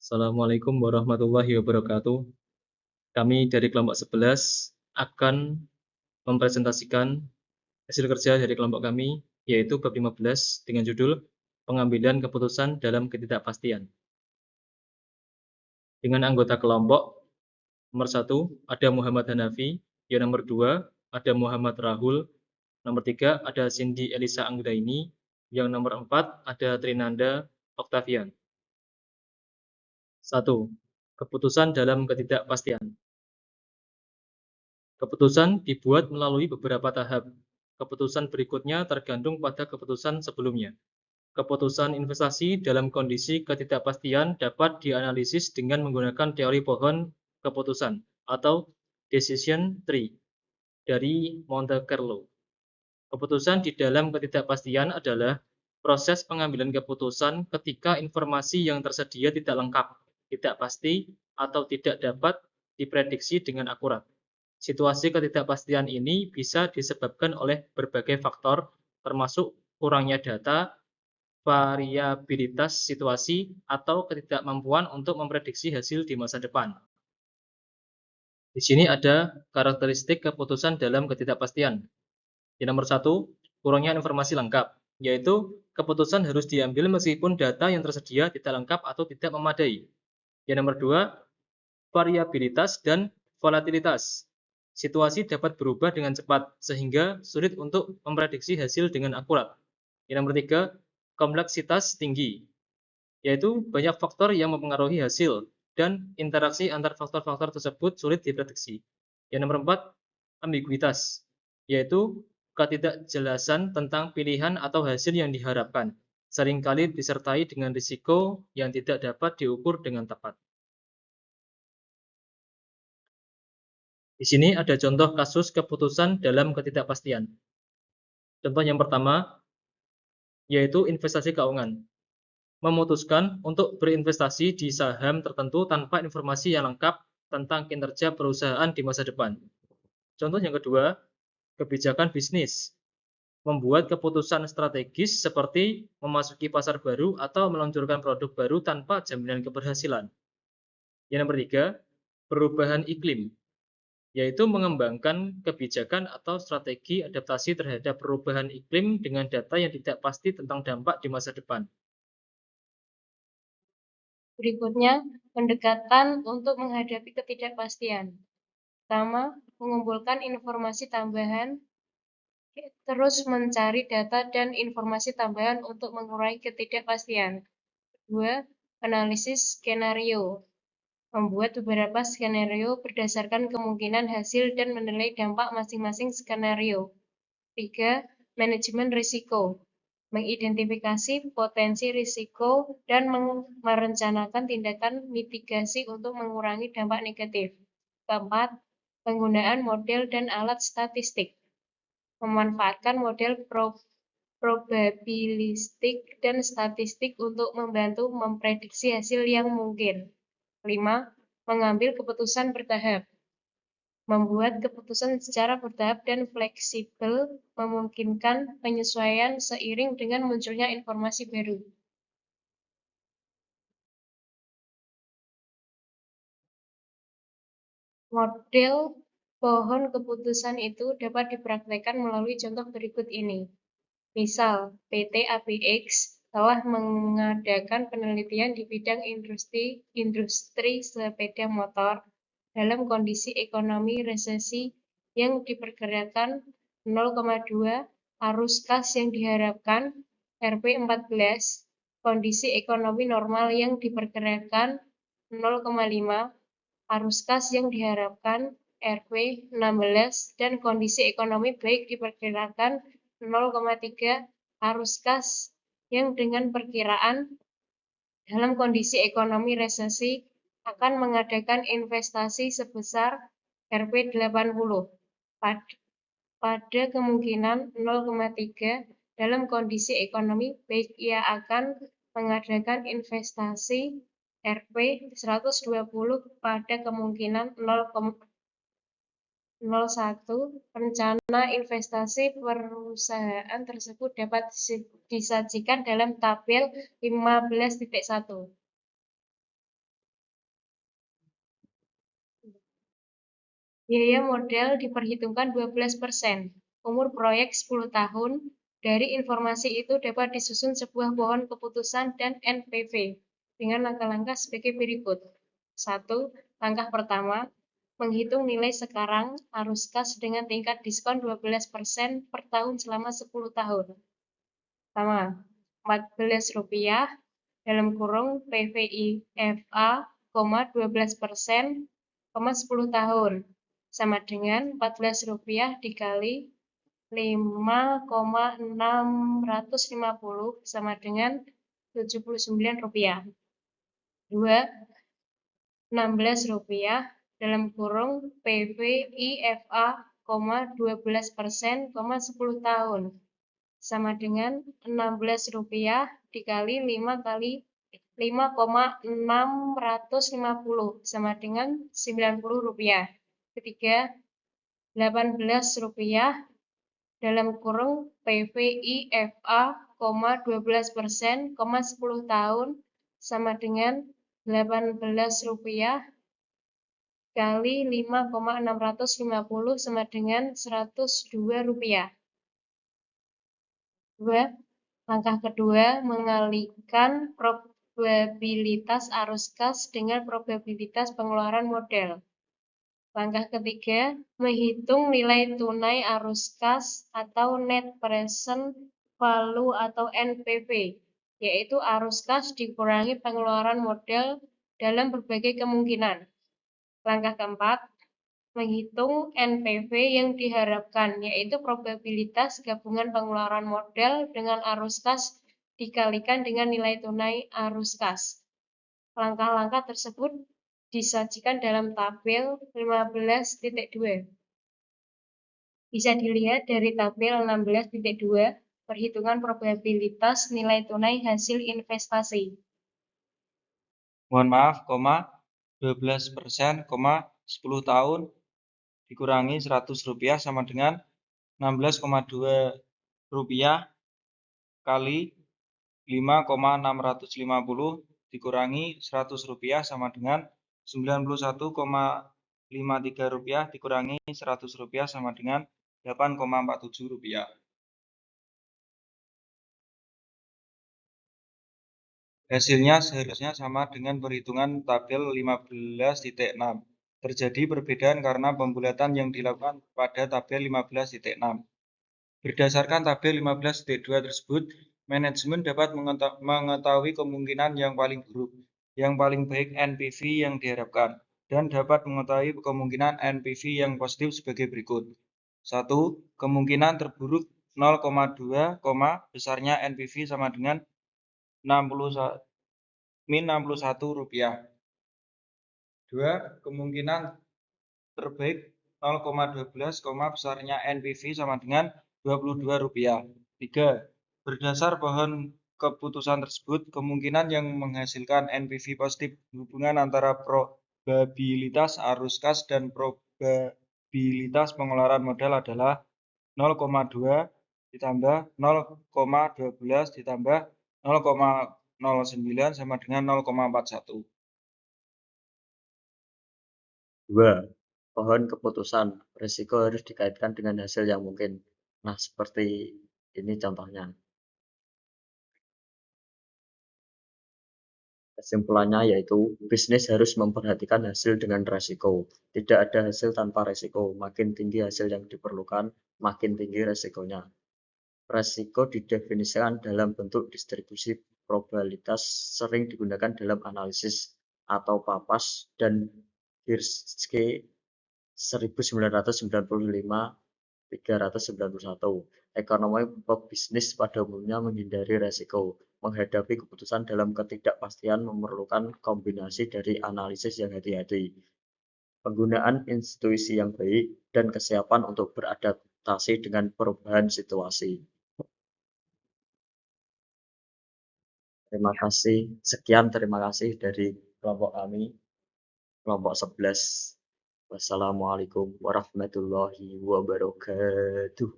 Assalamualaikum warahmatullahi wabarakatuh. Kami dari kelompok 11 akan mempresentasikan hasil kerja dari kelompok kami, yaitu bab 15 dengan judul Pengambilan Keputusan dalam Ketidakpastian. Dengan anggota kelompok, nomor 1 ada Muhammad Hanafi, yang nomor 2 ada Muhammad Rahul, nomor 3 ada Cindy Elisa Anggraini, yang nomor 4 ada Trinanda Octavian. 1. Keputusan dalam ketidakpastian. Keputusan dibuat melalui beberapa tahap. Keputusan berikutnya tergantung pada keputusan sebelumnya. Keputusan investasi dalam kondisi ketidakpastian dapat dianalisis dengan menggunakan teori pohon keputusan atau decision tree dari Monte Carlo. Keputusan di dalam ketidakpastian adalah proses pengambilan keputusan ketika informasi yang tersedia tidak lengkap, tidak pasti, atau tidak dapat diprediksi dengan akurat. Situasi ketidakpastian ini bisa disebabkan oleh berbagai faktor, termasuk kurangnya data, variabilitas situasi, atau ketidakmampuan untuk memprediksi hasil di masa depan. Di sini ada karakteristik keputusan dalam ketidakpastian. Yang nomor 1, kurangnya informasi lengkap, yaitu keputusan harus diambil meskipun data yang tersedia tidak lengkap atau tidak memadai. Yang nomor 2, variabilitas dan volatilitas. Situasi dapat berubah dengan cepat, sehingga sulit untuk memprediksi hasil dengan akurat. Yang nomor 3, kompleksitas tinggi, yaitu banyak faktor yang mempengaruhi hasil, dan interaksi antar faktor-faktor tersebut sulit diprediksi. Yang nomor 4, ambiguitas, yaitu ketidakjelasan tentang pilihan atau hasil yang diharapkan, seringkali disertai dengan risiko yang tidak dapat diukur dengan tepat. Di sini ada contoh kasus keputusan dalam ketidakpastian. Contoh yang pertama, yaitu investasi keuangan. Memutuskan untuk berinvestasi di saham tertentu tanpa informasi yang lengkap tentang kinerja perusahaan di masa depan. Contoh yang kedua, kebijakan bisnis. Membuat keputusan strategis seperti memasuki pasar baru atau meluncurkan produk baru tanpa jaminan keberhasilan. Yang nomor tiga, perubahan iklim, yaitu mengembangkan kebijakan atau strategi adaptasi terhadap perubahan iklim dengan data yang tidak pasti tentang dampak di masa depan. Berikutnya, pendekatan untuk menghadapi ketidakpastian. Pertama, mengumpulkan informasi tambahan, terus mencari data dan informasi tambahan untuk mengurangi ketidakpastian. Kedua, analisis skenario. Membuat beberapa skenario berdasarkan kemungkinan hasil dan menilai dampak masing-masing skenario. 3. Manajemen risiko. Mengidentifikasi potensi risiko dan merencanakan tindakan mitigasi untuk mengurangi dampak negatif. 4. Penggunaan model dan alat statistik. Memanfaatkan model probabilistik dan statistik untuk membantu memprediksi hasil yang mungkin. 5. Mengambil keputusan bertahap. Membuat keputusan secara bertahap dan fleksibel memungkinkan penyesuaian seiring dengan munculnya informasi baru. Model pohon keputusan itu dapat dipraktikkan melalui contoh berikut ini. Misal, PT ABX telah mengadakan penelitian di bidang industri sepeda motor dalam kondisi ekonomi resesi yang diperkirakan 0,2, arus kas yang diharapkan Rp14, kondisi ekonomi normal yang diperkirakan 0,5, arus kas yang diharapkan Rp16, dan kondisi ekonomi baik diperkirakan 0,3, arus kas yang dengan perkiraan dalam kondisi ekonomi resesi akan mengadakan investasi sebesar Rp80 pada kemungkinan 0,3 dalam kondisi ekonomi baik ia akan mengadakan investasi Rp120 pada kemungkinan 0,01. Rencana investasi perusahaan tersebut dapat disajikan dalam tabel 15.1. Biaya modal diperhitungkan 12%. Umur proyek 10 tahun. Dari informasi itu dapat disusun sebuah pohon keputusan dan NPV dengan langkah-langkah sebagai berikut. 1. Langkah pertama, menghitung nilai sekarang arus kas dengan tingkat diskon 12% per tahun selama 10 tahun. Pertama, Rp14 dalam kurung PVIFA, 12%, 10 tahun sama dengan Rp14 dikali 5,650 sama dengan Rp79. 2. Rp16 dalam kurung PVIFA, 12%, 10 tahun sama dengan Rp16 dikali 5 kali 5,650 sama dengan Rp90. Ketiga, Rp18 dalam kurung PVIFA, 12%, 10 tahun sama dengan Rp18 kali 5,650 sama dengan Rp102. 2. Langkah kedua, mengalihkan probabilitas arus kas dengan probabilitas pengeluaran modal. Langkah ketiga, menghitung nilai tunai arus kas atau net present value atau NPV, yaitu arus kas dikurangi pengeluaran modal dalam berbagai kemungkinan. Langkah keempat, menghitung NPV yang diharapkan, yaitu probabilitas gabungan pengeluaran modal dengan arus kas dikalikan dengan nilai tunai arus kas. Langkah-langkah tersebut disajikan dalam tabel 15.2. Bisa dilihat dari tabel 16.2, perhitungan probabilitas nilai tunai hasil investasi. Mohon maaf, 12%, 10 tahun dikurangi Rp100 sama dengan Rp16,2 kali 5,650 dikurangi Rp100 sama dengan Rp91,53 dikurangi Rp100 sama dengan Rp8,47. Hasilnya seharusnya sama dengan perhitungan tabel 15.6. Terjadi perbedaan karena pembulatan yang dilakukan pada tabel 15.6. Berdasarkan tabel 15.2 tersebut, manajemen dapat mengetahui kemungkinan yang paling buruk, yang paling baik NPV yang diharapkan, dan dapat mengetahui kemungkinan NPV yang positif sebagai berikut. 1. Kemungkinan terburuk 0,2, besarnya NPV sama dengan Rp61. 2. Kemungkinan terbaik 0,12, besarnya NPV sama dengan Rp22. 3. Berdasar pohon keputusan tersebut, kemungkinan yang menghasilkan NPV positif hubungan antara probabilitas arus kas dan probabilitas pengeluaran modal adalah 0,2 ditambah 0,12 ditambah 0,09 sama dengan 0,41. 2. Pohon keputusan. Risiko harus dikaitkan dengan hasil yang mungkin. Nah, seperti ini contohnya. Kesimpulannya yaitu, bisnis harus memperhatikan hasil dengan resiko. Tidak ada hasil tanpa resiko. Makin tinggi hasil yang diperlukan, makin tinggi resikonya. Resiko didefinisikan dalam bentuk distribusi probabilitas, sering digunakan dalam analisis atau papas dan Hirschke 1995-391. Ekonomi pebisnis pada umumnya menghindari resiko. Menghadapi keputusan dalam ketidakpastian memerlukan kombinasi dari analisis yang hati-hati, penggunaan intuisi yang baik, dan kesiapan untuk beradaptasi dengan perubahan situasi. Terima kasih. Sekian terima kasih dari kelompok kami, kelompok 11. Wassalamualaikum warahmatullahi wabarakatuh.